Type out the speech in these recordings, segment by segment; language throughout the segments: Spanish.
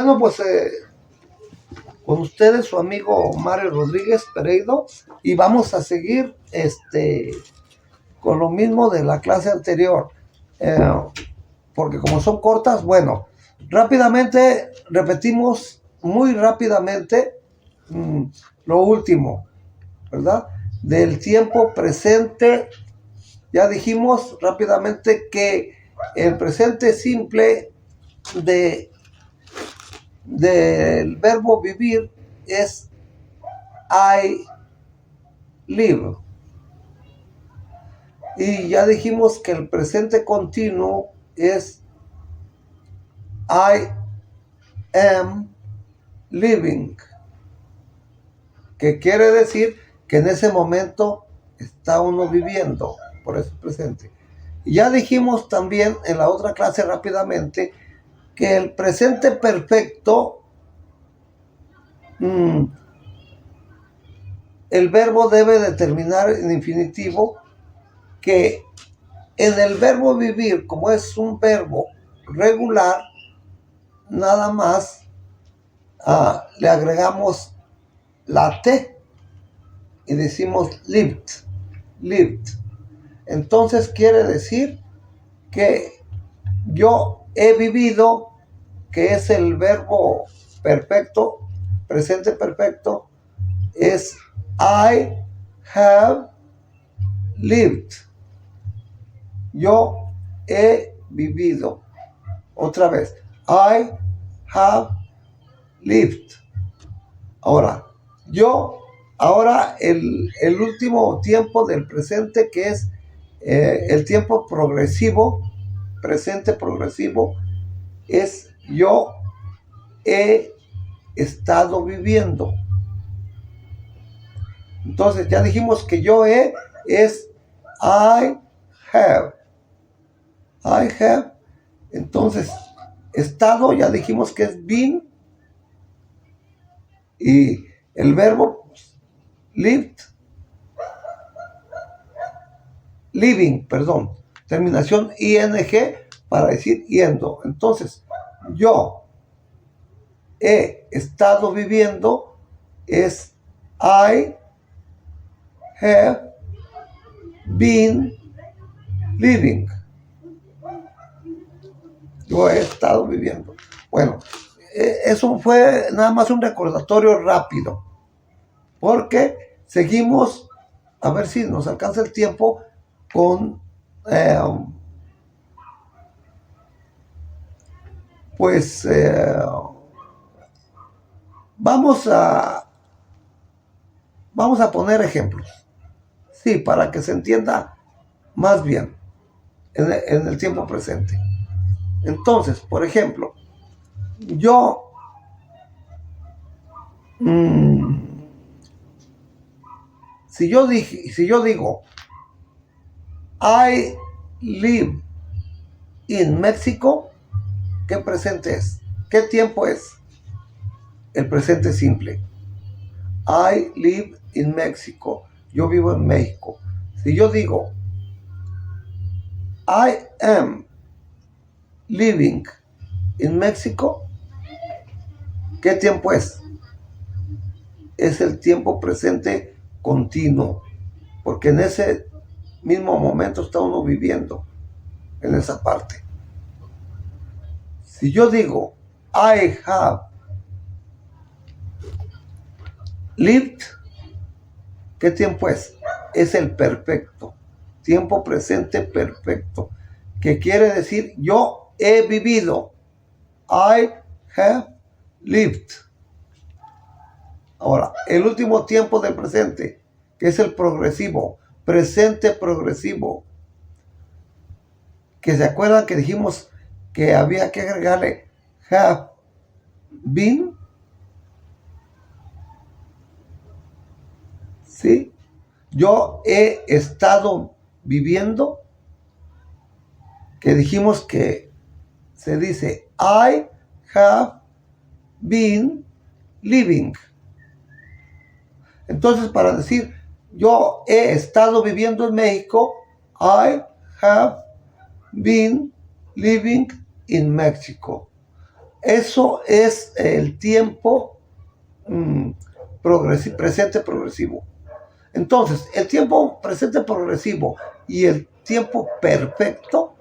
Bueno, pues con ustedes su amigo Mario Rodríguez Pereido, y vamos a seguir con lo mismo de la clase anterior, porque como son cortas, bueno, rápidamente repetimos muy rápidamente lo último, ¿verdad? Del tiempo presente. Ya dijimos rápidamente que el presente simple del verbo vivir es I live. Y ya dijimos que el presente continuo es I am living, que quiere decir que en ese momento está uno viviendo, por eso presente. Y ya dijimos también en la otra clase rápidamente que el presente perfecto, el verbo debe de terminar en infinitivo, que en el verbo vivir, como es un verbo regular, nada más le agregamos la T y decimos lived. Entonces quiere decir que yo he vivido, que es el verbo perfecto, presente perfecto, es I have lived. Yo he vivido. Otra vez, I have lived. Ahora, el último tiempo del presente, que es el tiempo progresivo, presente progresivo, es yo he estado viviendo. Entonces ya dijimos que yo he es I have. Entonces, estado ya dijimos que es been, y el verbo lived, terminación ing para decir yendo. Entonces, yo he estado viviendo es I have been living. Yo he estado viviendo. Bueno, eso fue nada más un recordatorio rápido, porque seguimos, a ver si nos alcanza el tiempo, con vamos a poner ejemplos, sí, para que se entienda más bien en el tiempo presente. Entonces, por ejemplo, yo si yo digo I live in Mexico, ¿qué presente es? ¿Qué tiempo es? El presente simple. I live in Mexico. Yo vivo en México. Si yo digo I am living in Mexico, ¿qué tiempo es? Es el tiempo presente continuo, porque en ese mismo momento está uno viviendo en esa parte. Si yo digo I have lived, ¿qué tiempo es? Es el perfecto, tiempo presente perfecto, que quiere decir yo he vivido. I have lived. Ahora, el último tiempo del presente, que es el progresivo, presente progresivo, que se acuerdan que dijimos que había que agregarle have been, ¿sí? Yo he estado viviendo, que dijimos que se dice I have been living. Entonces, para decir yo he estado viviendo en México, I have been living in Mexico. Eso es el tiempo presente progresivo. Entonces, el tiempo presente progresivo y el tiempo perfecto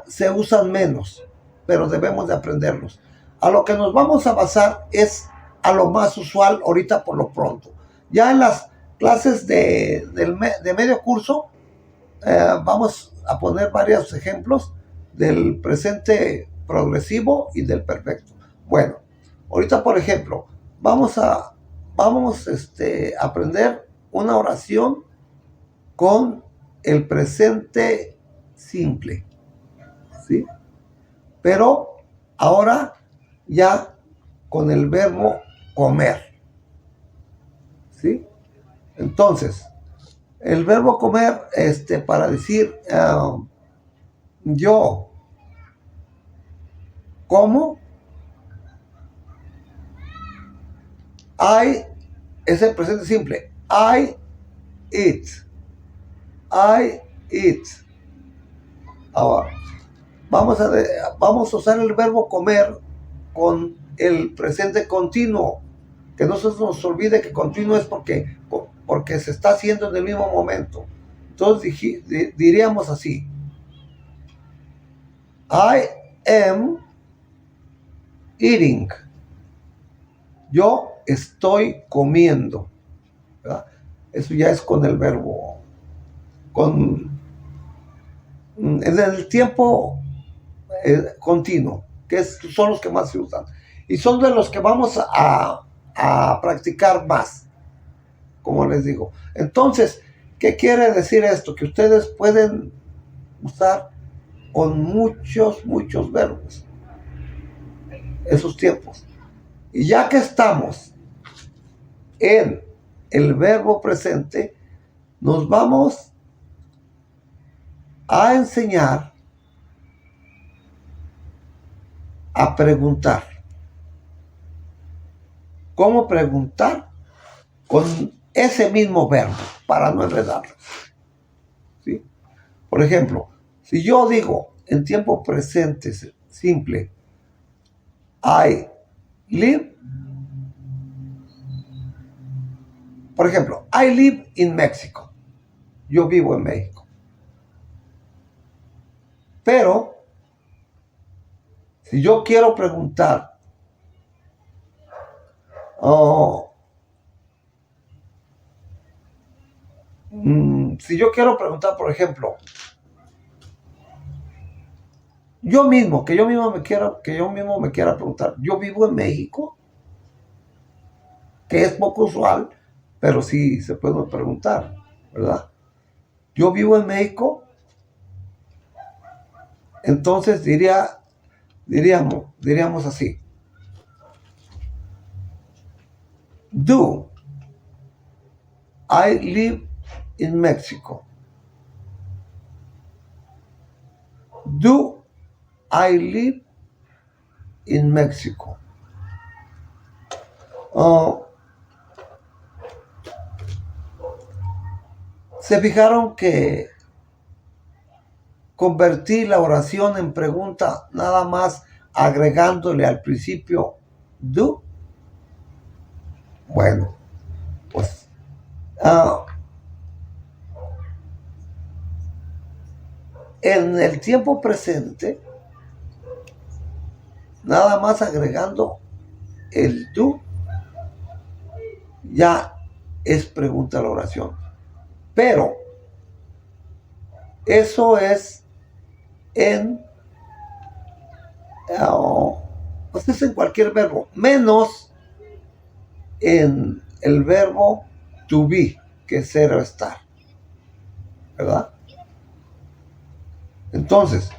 se usan menos, pero debemos de aprenderlos. A lo que nos vamos a basar es a lo más usual ahorita por lo pronto. Ya en las clases de medio curso vamos a poner varios ejemplos del presente progresivo y del perfecto. Bueno, ahorita por ejemplo, vamos a aprender una oración con el presente simple, ¿sí? Pero ahora ya con el verbo comer, ¿sí? Entonces, el verbo comer, para decir yo como, I es el presente simple. I eat. I eat. Ahora, vamos a usar el verbo comer con el presente continuo. Que no se nos olvide que continuo es porque se está haciendo en el mismo momento. Entonces diríamos así. I am eating. Yo estoy comiendo, ¿verdad? Eso ya es con el verbo, en el tiempo continuo, que son los que más se usan. Y son de los que vamos a practicar más, como les digo. Entonces, ¿qué quiere decir esto? Que ustedes pueden usar con muchos verbos esos tiempos. Y ya que estamos en el verbo presente, nos vamos a enseñar a preguntar. ¿Cómo preguntar? Con ese mismo verbo, para no enredarlo, ¿sí? Por ejemplo, si yo digo en tiempo presente simple, I live, por ejemplo, I live in Mexico. Yo vivo en México. Pero, si yo quiero preguntar, por ejemplo, que yo mismo me quiera preguntar, ¿yo vivo en México? Que es poco usual, pero sí se puede preguntar, ¿verdad? Yo vivo en México, entonces diríamos así. Do I live in Mexico? Do I live in Mexico? ¿Se fijaron que convertí la oración en pregunta nada más agregándole al principio do? Bueno, pues en el tiempo presente, nada más agregando el do, ya es pregunta la oración. Pero eso es pues es en cualquier verbo, menos en el verbo to be, que es ser o estar, ¿verdad? Entonces,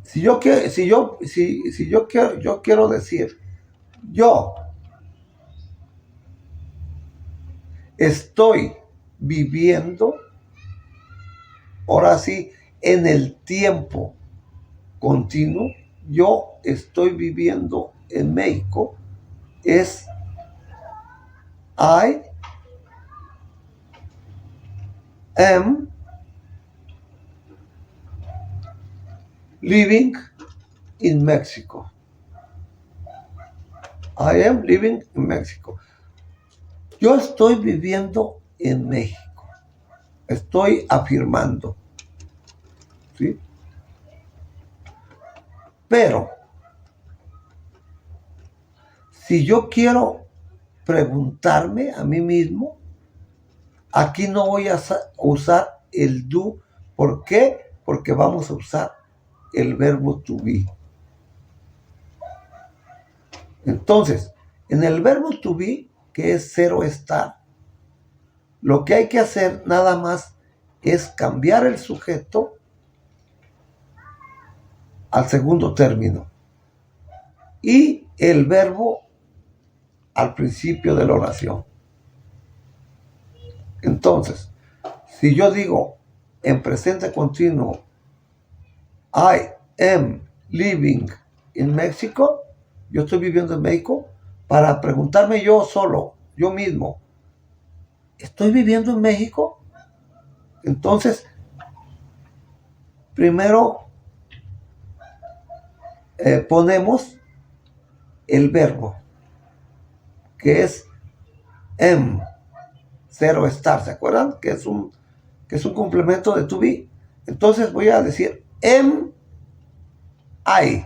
si yo quiero decir, yo estoy viviendo, ahora sí, en el tiempo continuo, yo estoy viviendo en México, es I am living in Mexico. I am living in Mexico. Yo estoy viviendo en México. Estoy afirmando. ¿Sí? Pero, si yo quiero preguntarme a mí mismo, aquí no voy a usar el do. ¿Por qué? Porque vamos a usar el verbo to be. Entonces, en el verbo to be, que es cero estar, lo que hay que hacer nada más es cambiar el sujeto al segundo término y el verbo al principio de la oración. Entonces, si yo digo en presente continuo, I am living in Mexico, yo estoy viviendo en México, para preguntarme yo solo, yo mismo, ¿estoy viviendo en México? Entonces, primero ponemos el verbo, que es am, cero estar, ¿se acuerdan? Que es un complemento de to be. Entonces voy a decir am I.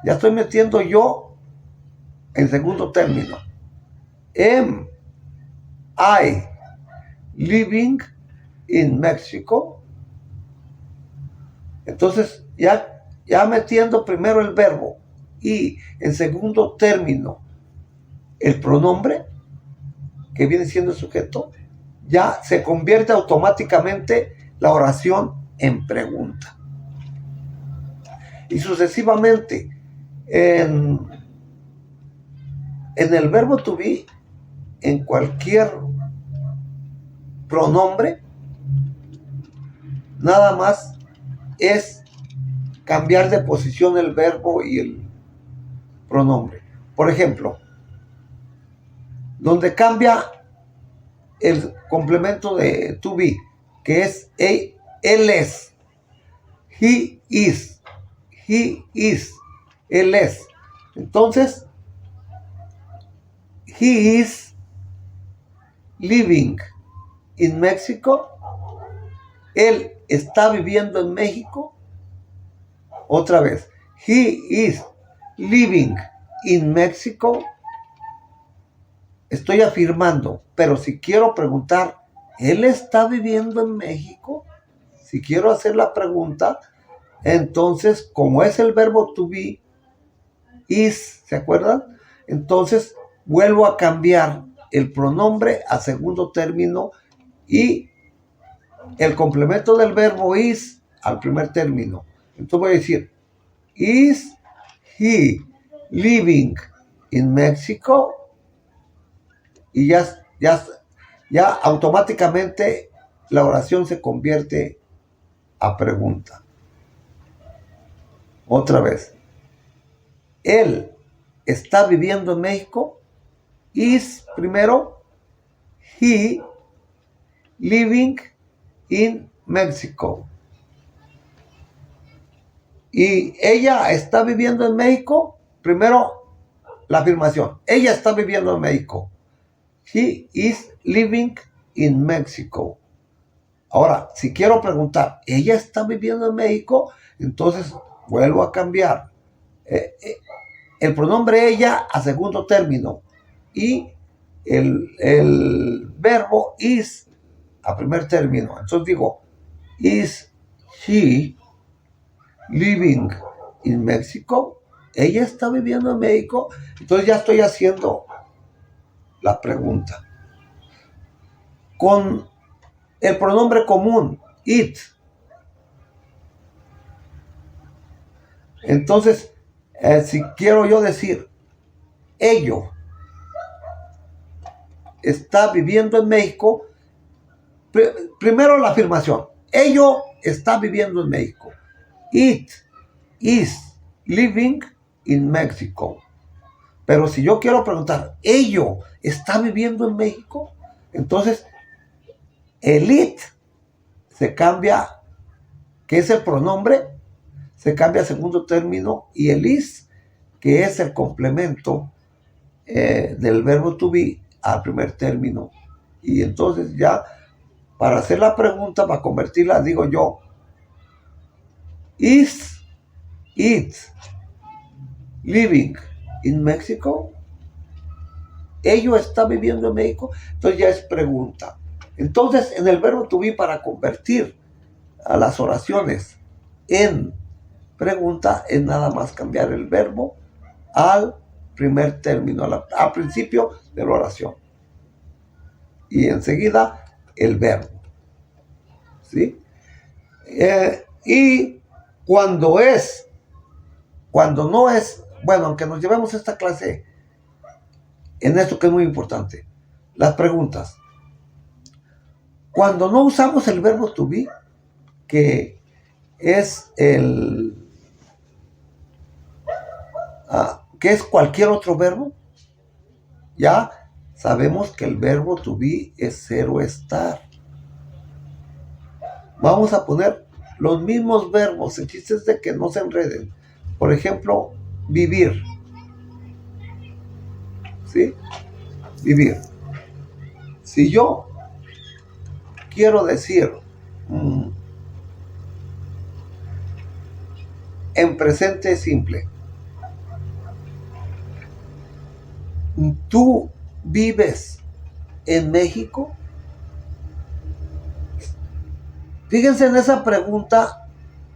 Ya estoy metiendo yo en segundo término. Am I living in Mexico? Entonces ya metiendo primero el verbo y en segundo término el pronombre, que viene siendo el sujeto, ya se convierte automáticamente la oración en pregunta. Y sucesivamente, en el verbo to be, en cualquier pronombre, nada más es cambiar de posición el verbo y el pronombre. Por ejemplo, donde cambia el complemento de to be, que es él es, he is, él es. Entonces, he is living in Mexico. Él está viviendo en México. Otra vez, he is living in Mexico. Estoy afirmando, pero si quiero preguntar, ¿él está viviendo en México? Si quiero hacer la pregunta, entonces, como es el verbo to be, is, ¿se acuerdan? Entonces, vuelvo a cambiar el pronombre a segundo término y el complemento del verbo is al primer término. Entonces voy a decir, is he living in Mexico? Y ya automáticamente la oración se convierte a pregunta. Otra vez. Él está viviendo en México. Is primero. He living in Mexico. Y ella está viviendo en México. Primero la afirmación. Ella está viviendo en México. He is living in Mexico. Ahora, si quiero preguntar, ¿ella está viviendo en México? Entonces vuelvo a cambiar el pronombre ella a segundo término y el verbo is a primer término. Entonces digo, is she living in Mexico? ¿Ella está viviendo en México? Entonces ya estoy haciendo la pregunta. Con el pronombre común, it. Entonces, si quiero yo decir, ello está viviendo en México, primero la afirmación, ello está viviendo en México. It is living in Mexico. Pero si yo quiero preguntar, ello está viviendo en México, entonces el it se cambia, que es el pronombre, se cambia a segundo término y el is, que es el complemento del verbo to be al primer término. Y entonces ya, para hacer la pregunta, para convertirla, digo yo, is it living in Mexico? ¿Ello está viviendo en México? Entonces ya es pregunta. Entonces, en el verbo to be, para convertir a las oraciones en pregunta, es nada más cambiar el verbo al primer término, al principio de la oración. Y enseguida el verbo. ¿Sí? Y cuando no es, bueno, aunque nos llevemos esta clase en esto que es muy importante, las preguntas. Cuando no usamos el verbo to be, que es que es cualquier otro verbo, ya sabemos que el verbo to be es ser o estar. Vamos a poner los mismos verbos, el chiste es de que no se enreden. Por ejemplo, vivir. ¿Sí? Vivir. Si yo quiero decir en presente simple, ¿tú vives en México? Fíjense en esa pregunta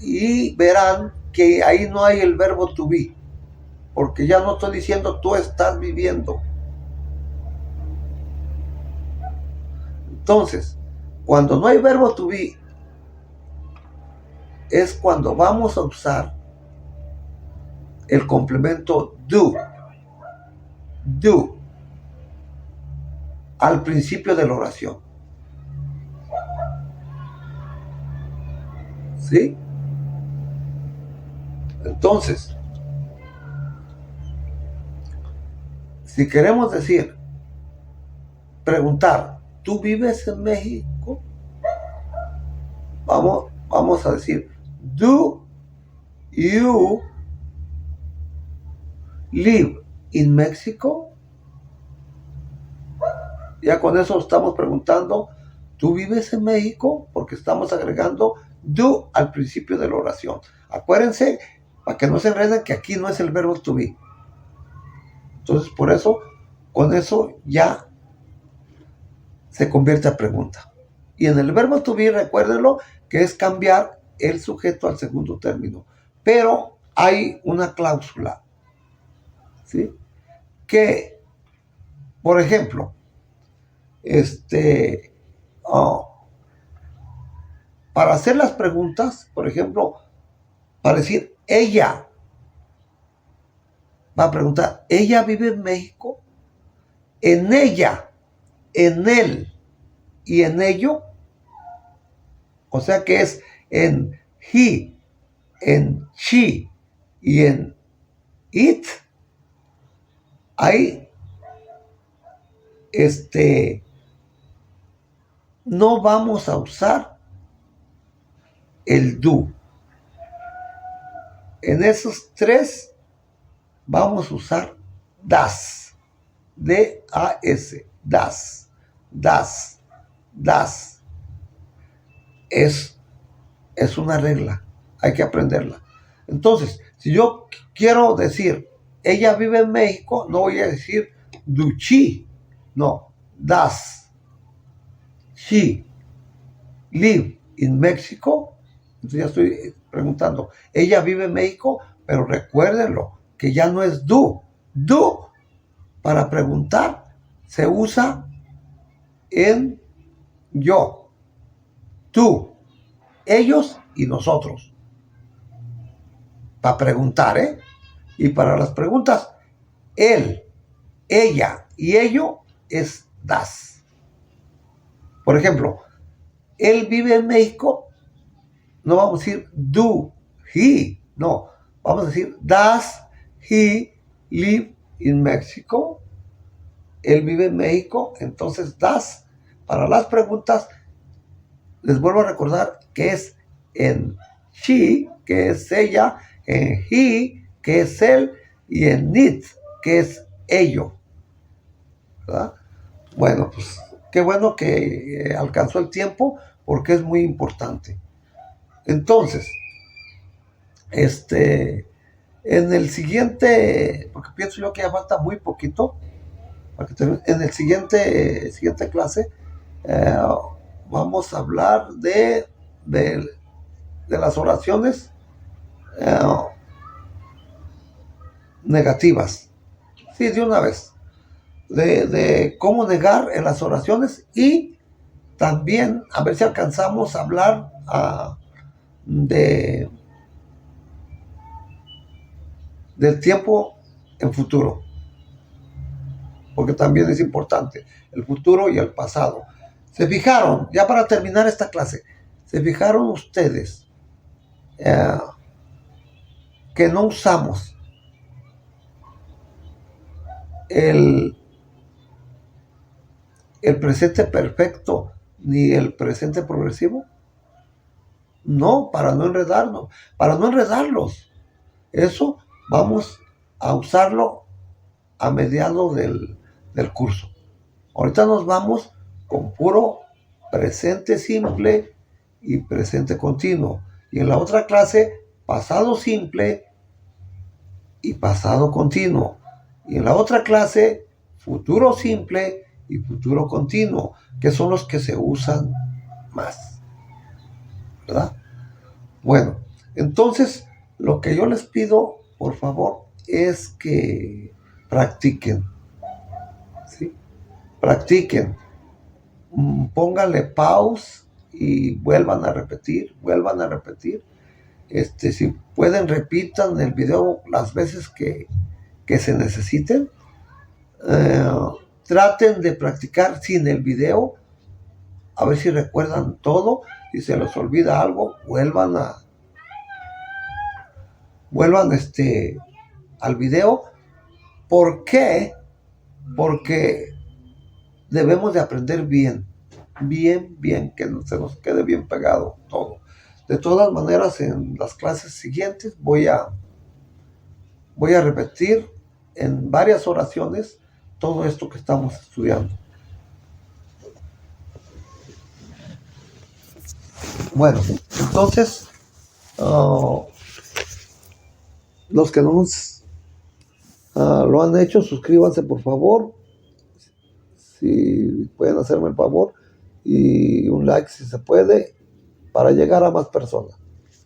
y verán que ahí no hay el verbo to be, porque ya no estoy diciendo tú estás viviendo. Entonces, cuando no hay verbo to be, es cuando vamos a usar el complemento do al principio de la oración. ¿Sí? Entonces, si queremos decir, preguntar, ¿tú vives en México? Vamos a decir, do you live in Mexico? Ya con eso estamos preguntando, ¿tú vives en México? Porque estamos agregando do al principio de la oración. Acuérdense, para que no se enreden, que aquí no es el verbo to be. Entonces, por eso, con eso ya se convierte a pregunta. Y en el verbo to be, recuérdenlo, que es cambiar el sujeto al segundo término. Pero hay una cláusula, ¿sí? Que, por ejemplo, para hacer las preguntas, por ejemplo, para decir ella, va a preguntar, ¿ella vive en México? En ella, en él y en ello, o sea que es en he, en she y en it, ahí no vamos a usar el do. En esos tres vamos a usar das, D-A-S, das, das, das. Es una regla, hay que aprenderla. Entonces, si yo quiero decir, ella vive en México, no voy a decir do she, no, das she live in Mexico. Entonces ya estoy preguntando, ella vive en México, pero recuérdenlo, que ya no es do. Do, para preguntar, se usa en yo, tú, ellos y nosotros. Para preguntar, ¿eh? Y para las preguntas, él, ella y ello es das. Por ejemplo, él vive en México, no vamos a decir do he, no, vamos a decir does he live in Mexico? Él vive en México, entonces does. Para las preguntas, les vuelvo a recordar que es en she, que es ella, en he, que es él, y en it, que es ello, ¿verdad? Bueno, pues qué bueno que alcanzó el tiempo porque es muy importante. Entonces, en el siguiente, porque pienso yo que ya falta muy poquito, en el siguiente clase eh, vamos a hablar de las oraciones eh, negativas. Sí, de una vez. De cómo negar en las oraciones y también a ver si alcanzamos a hablar de, del tiempo en futuro, porque también es importante el futuro y el pasado. ¿Se fijaron? Ya para terminar esta clase, ¿se fijaron ustedes que no usamos el, el presente perfecto ni el presente progresivo? No, para no enredarnos, para no enredarlos. Eso vamos a usarlo a mediados del curso. Ahorita nos vamos con puro presente simple y presente continuo. Y en la otra clase, pasado simple y pasado continuo. Y en la otra clase, futuro simple y futuro continuo, que son los que se usan más, ¿verdad? Bueno, entonces lo que yo les pido, por favor, es que practiquen, ¿sí? Practiquen. Pónganle pause y vuelvan a repetir, vuelvan a repetir. Si pueden, repitan el video las veces que se necesiten. Traten de practicar sin el video, a ver si recuerdan todo. Si se les olvida algo, vuelvan al video. ¿Por qué? Porque debemos de aprender bien, que se nos quede bien pegado todo. De todas maneras, en las clases siguientes voy a repetir en varias oraciones todo esto que estamos estudiando. Bueno, entonces, los que no lo han hecho, suscríbanse por favor, si pueden hacerme el favor, y un like si se puede, para llegar a más personas.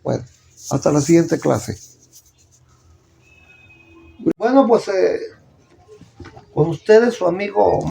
Bueno, hasta la siguiente clase. Bueno, pues con ustedes su amigo